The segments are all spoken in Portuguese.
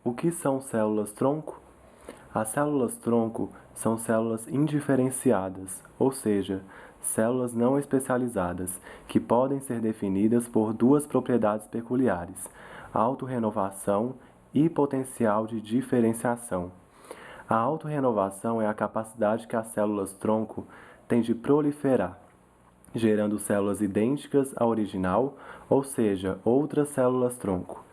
O que são células-tronco? As células-tronco são células indiferenciadas, ou seja, células não especializadas, que podem ser definidas por duas propriedades peculiares: autorrenovação e potencial de diferenciação. A autorrenovação é a capacidade que as células-tronco têm de proliferar, gerando células idênticas à original, ou seja, outras células-tronco.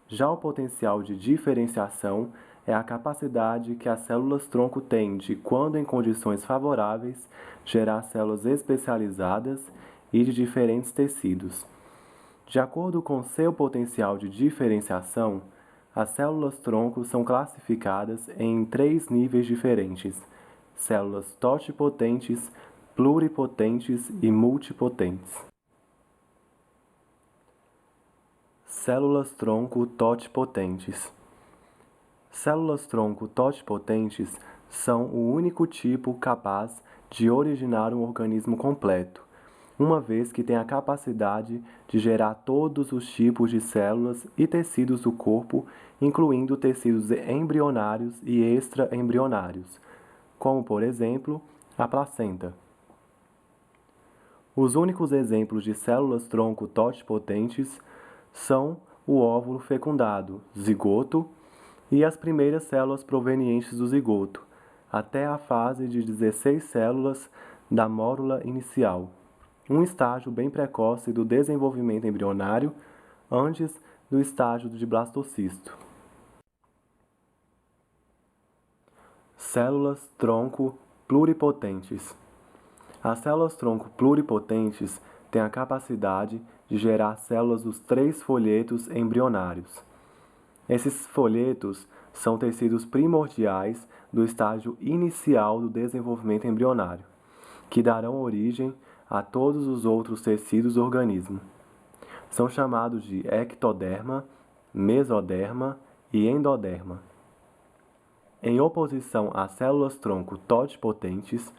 Já o potencial de diferenciação é a capacidade que as células-tronco têm de, quando em condições favoráveis, gerar células especializadas e de diferentes tecidos. De acordo com seu potencial de diferenciação, as células-tronco são classificadas em 3 níveis diferentes: células totipotentes, pluripotentes e multipotentes. Células-tronco totipotentes. Células-tronco totipotentes são o único tipo capaz de originar um organismo completo, uma vez que tem a capacidade de gerar todos os tipos de células e tecidos do corpo, incluindo tecidos embrionários e extraembrionários, como, por exemplo, a placenta. Os únicos exemplos de células-tronco totipotentes são o óvulo fecundado, zigoto, e as primeiras células provenientes do zigoto, até a fase de 16 células da mórula inicial, um estágio bem precoce do desenvolvimento embrionário, antes do estágio de blastocisto. Células-tronco pluripotentes. As células-tronco pluripotentes têm a capacidade de gerar células dos 3 folhetos embrionários. Esses folhetos são tecidos primordiais do estágio inicial do desenvolvimento embrionário, que darão origem a todos os outros tecidos do organismo. São chamados de ectoderma, mesoderma e endoderma. Em oposição às células-tronco totipotentes,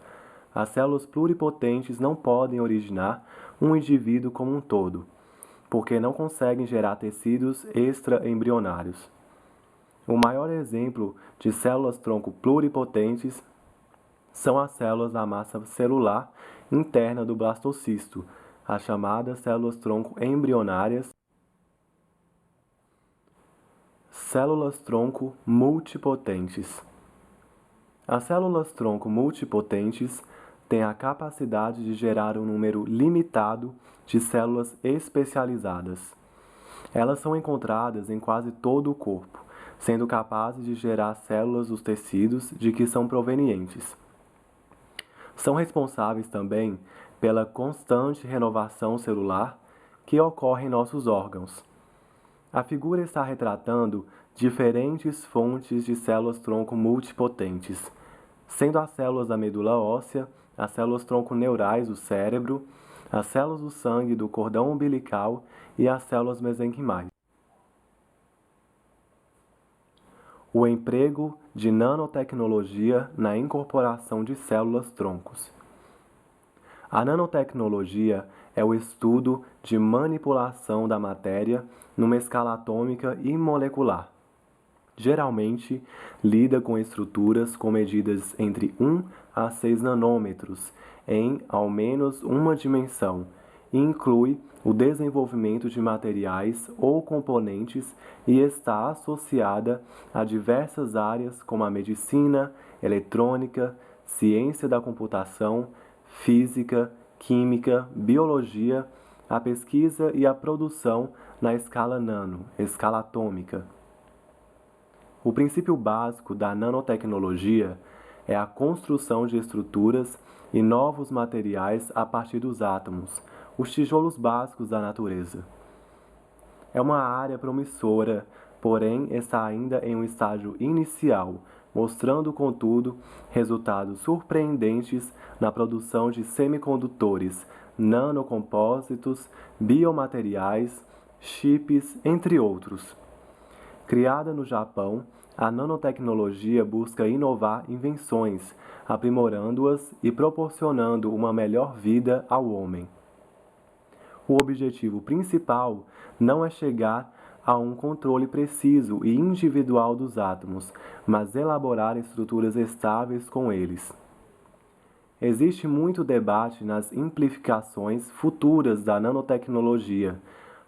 as células pluripotentes não podem originar um indivíduo como um todo, porque não conseguem gerar tecidos extraembrionários. O maior exemplo de células-tronco pluripotentes são as células da massa celular interna do blastocisto, as chamadas células-tronco embrionárias. Células-tronco multipotentes. As células-tronco multipotentes têm a capacidade de gerar um número limitado de células especializadas. Elas são encontradas em quase todo o corpo, sendo capazes de gerar células dos tecidos de que são provenientes. São responsáveis também pela constante renovação celular que ocorre em nossos órgãos. A figura está retratando diferentes fontes de células-tronco multipotentes, sendo as células da medula óssea, as células-tronco neurais do cérebro, as células do sangue do cordão umbilical e as células mesenquimais. O emprego de nanotecnologia na incorporação de células-troncos. A nanotecnologia é o estudo de manipulação da matéria numa escala atômica e molecular. Geralmente, lida com estruturas com medidas entre 1 a 6 nanômetros em ao menos uma dimensão e inclui o desenvolvimento de materiais ou componentes e está associada a diversas áreas como a medicina, eletrônica, ciência da computação, física, química, biologia, a pesquisa e a produção na escala nano, escala atômica. O princípio básico da nanotecnologia é a construção de estruturas e novos materiais a partir dos átomos, os tijolos básicos da natureza. É uma área promissora, porém está ainda em um estágio inicial, mostrando, contudo, resultados surpreendentes na produção de semicondutores, nanocompósitos, biomateriais, chips, entre outros. Criada no Japão, a nanotecnologia busca inovar invenções, aprimorando-as e proporcionando uma melhor vida ao homem. O objetivo principal não é chegar a um controle preciso e individual dos átomos, mas elaborar estruturas estáveis com eles. Existe muito debate nas implicações futuras da nanotecnologia,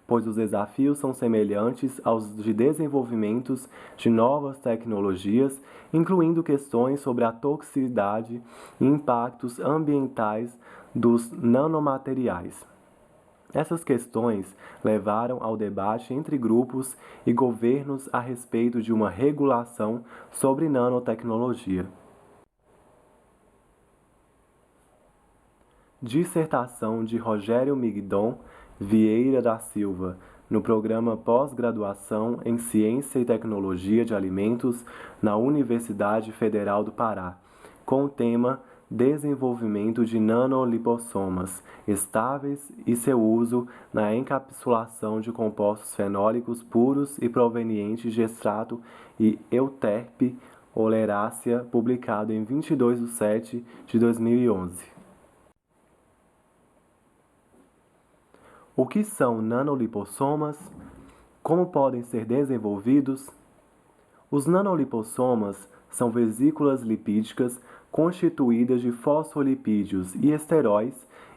pois os desafios são semelhantes aos de desenvolvimentos de novas tecnologias, incluindo questões sobre a toxicidade e impactos ambientais dos nanomateriais. Essas questões levaram ao debate entre grupos e governos a respeito de uma regulação sobre nanotecnologia. Dissertação de Rogério Migdon Vieira da Silva, no programa Pós-Graduação em Ciência e Tecnologia de Alimentos na Universidade Federal do Pará, com o tema Desenvolvimento de nanolipossomas estáveis e seu uso na encapsulação de compostos fenólicos puros e provenientes de extrato e euterpe oleracea, publicado em 22 de setembro de 2011. O que são nanolipossomas? Como podem ser desenvolvidos? Os nanolipossomas são vesículas lipídicas constituídas de fosfolipídios e esteróis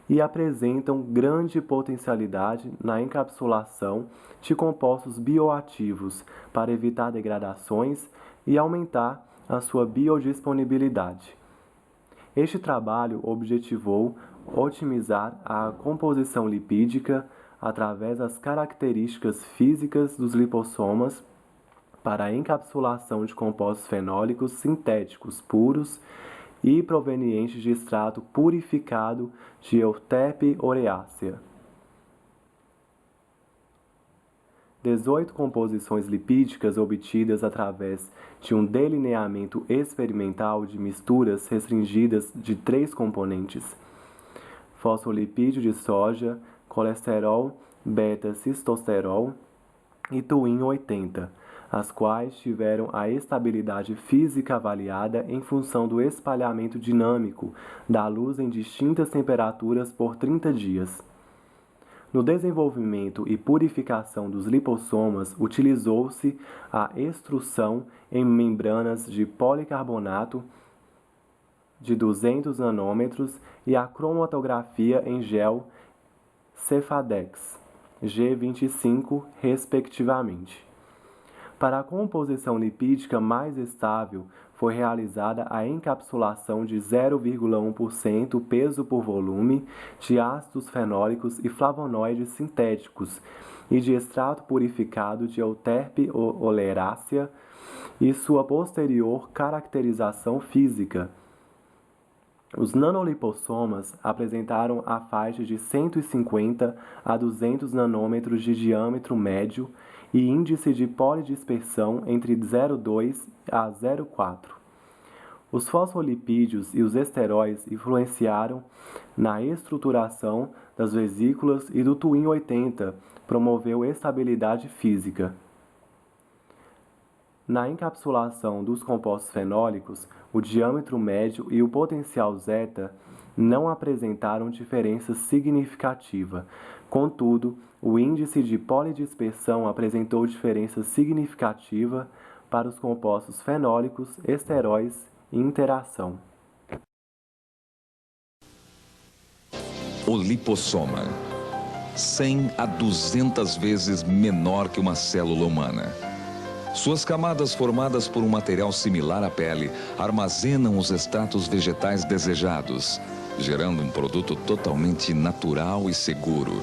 e apresentam grande potencialidade na encapsulação de compostos bioativos para evitar degradações e aumentar a sua biodisponibilidade. Este trabalho objetivou otimizar a composição lipídica através das características físicas dos lipossomas para a encapsulação de compostos fenólicos sintéticos puros e provenientes de extrato purificado de Euterpe oreacea. 18 composições lipídicas obtidas através de um delineamento experimental de misturas restringidas de 3 componentes: fosfolipídio de soja, colesterol beta-cistosterol e Twin 80, as quais tiveram a estabilidade física avaliada em função do espalhamento dinâmico da luz em distintas temperaturas por 30 dias. No desenvolvimento e purificação dos lipossomas, utilizou-se a extrução em membranas de policarbonato de 200 nanômetros e a cromatografia em gel Cefadex G25, respectivamente. Para a composição lipídica mais estável, foi realizada a encapsulação de 0,1% peso por volume de ácidos fenólicos e flavonoides sintéticos e de extrato purificado de Euterpe oleracea e sua posterior caracterização física. Os nanolipossomas apresentaram a faixa de 150 a 200 nanômetros de diâmetro médio e índice de polidispersão entre 0,2 a 0,4. Os fosfolipídios e os esteróis influenciaram na estruturação das vesículas e do Twin 80 promoveu estabilidade física. Na encapsulação dos compostos fenólicos, o diâmetro médio e o potencial zeta não apresentaram diferença significativa. Contudo, o índice de polidispersão apresentou diferença significativa para os compostos fenólicos, esteróis e interação. O lipossoma, 100 a 200 vezes menor que uma célula humana. Suas camadas, formadas por um material similar à pele, armazenam os extratos vegetais desejados, gerando um produto totalmente natural e seguro.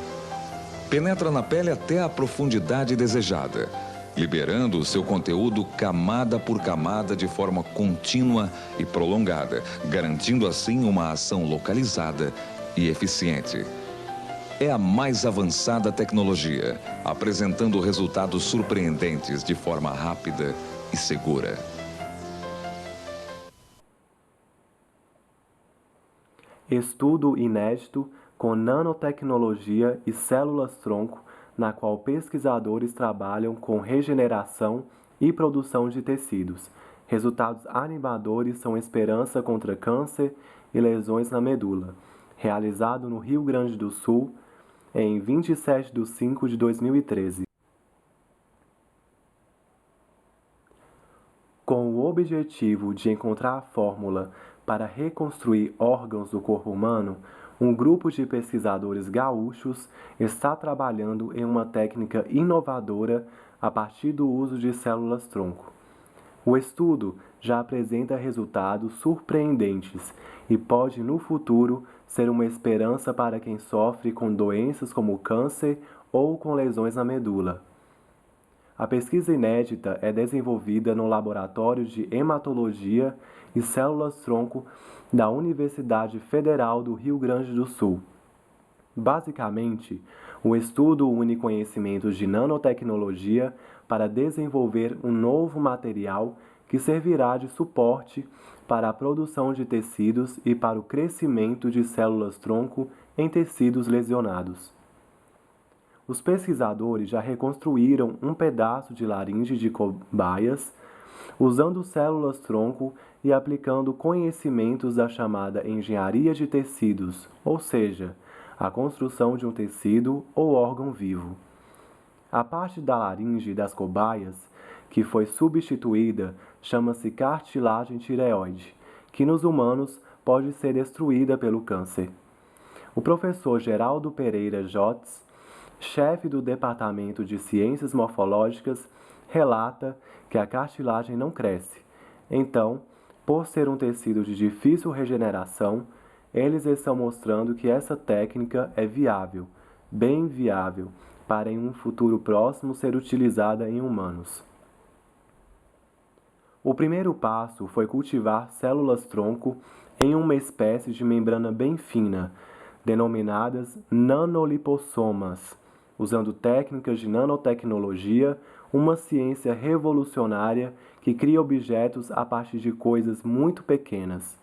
Penetra na pele até a profundidade desejada, liberando o seu conteúdo camada por camada de forma contínua e prolongada, garantindo assim uma ação localizada e eficiente. É a mais avançada tecnologia, apresentando resultados surpreendentes de forma rápida e segura. Estudo inédito com nanotecnologia e células-tronco, na qual pesquisadores trabalham com regeneração e produção de tecidos. Resultados animadores são esperança contra câncer e lesões na medula. Realizado no Rio Grande do Sul, em 27 de 5 de 2013. com o objetivo de encontrar a fórmula para reconstruir órgãos do corpo humano, um grupo de pesquisadores gaúchos está trabalhando em uma técnica inovadora a partir do uso de células-tronco. O estudo já apresenta resultados surpreendentes e pode, no futuro, ser uma esperança para quem sofre com doenças como câncer ou com lesões na medula. A pesquisa inédita é desenvolvida no Laboratório de Hematologia e Células-Tronco da Universidade Federal do Rio Grande do Sul. Basicamente, o estudo une conhecimentos de nanotecnologia para desenvolver um novo material que servirá de suporte para a produção de tecidos e para o crescimento de células-tronco em tecidos lesionados. Os pesquisadores já reconstruíram um pedaço de laringe de cobaias usando células-tronco e aplicando conhecimentos da chamada engenharia de tecidos, ou seja, a construção de um tecido ou órgão vivo. A parte da laringe das cobaias que foi substituída chama-se cartilagem tireoide, que nos humanos pode ser destruída pelo câncer. O professor Geraldo Pereira Jotz, chefe do Departamento de Ciências Morfológicas, relata que a cartilagem não cresce. Então, por ser um tecido de difícil regeneração, eles estão mostrando que essa técnica é viável, bem viável, para em um futuro próximo ser utilizada em humanos. O primeiro passo foi cultivar células-tronco em uma espécie de membrana bem fina, denominadas nanolipossomas, usando técnicas de nanotecnologia, uma ciência revolucionária que cria objetos a partir de coisas muito pequenas.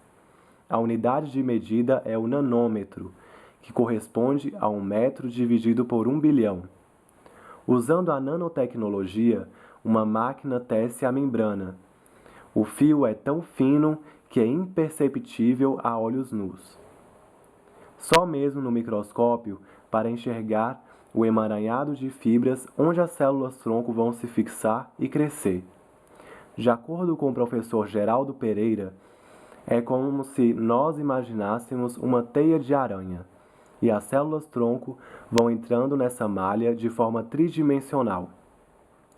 A unidade de medida é o nanômetro, que corresponde a 1 metro dividido por 1 bilhão. Usando a nanotecnologia, uma máquina tece a membrana. O fio é tão fino que é imperceptível a olhos nus. Só mesmo no microscópio para enxergar o emaranhado de fibras onde as células-tronco vão se fixar e crescer. De acordo com o professor Geraldo Pereira, é como se nós imaginássemos uma teia de aranha, e as células-tronco vão entrando nessa malha de forma tridimensional.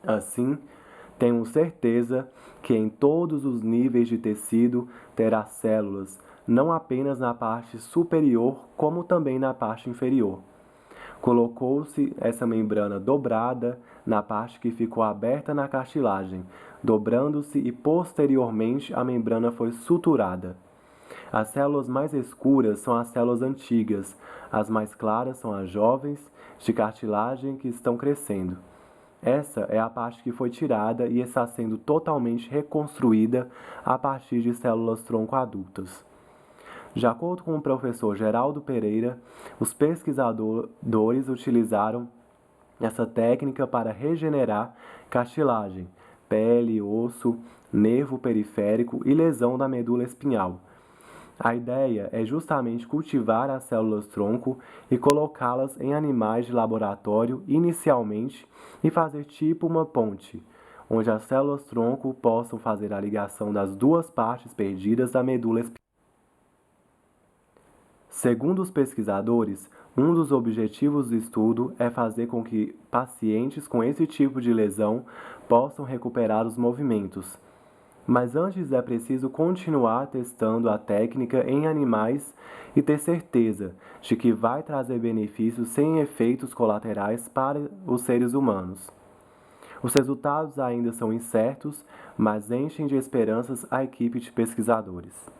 Assim, tenho certeza que em todos os níveis de tecido terá células, não apenas na parte superior, como também na parte inferior. Colocou-se essa membrana dobrada na parte que ficou aberta na cartilagem, dobrando-se e posteriormente a membrana foi suturada. As células mais escuras são as células antigas, as mais claras são as jovens de cartilagem que estão crescendo. Essa é a parte que foi tirada e está sendo totalmente reconstruída a partir de células-tronco adultas. De acordo com o professor Geraldo Pereira, os pesquisadores utilizaram essa técnica para regenerar cartilagem, pele, osso, nervo periférico e lesão da medula espinhal. A ideia é justamente cultivar as células-tronco e colocá-las em animais de laboratório inicialmente e fazer tipo uma ponte, onde as células-tronco possam fazer a ligação das duas partes perdidas da medula espinhal. Segundo os pesquisadores, um dos objetivos do estudo é fazer com que pacientes com esse tipo de lesão possam recuperar os movimentos. Mas antes é preciso continuar testando a técnica em animais e ter certeza de que vai trazer benefícios sem efeitos colaterais para os seres humanos. Os resultados ainda são incertos, mas enchem de esperanças a equipe de pesquisadores.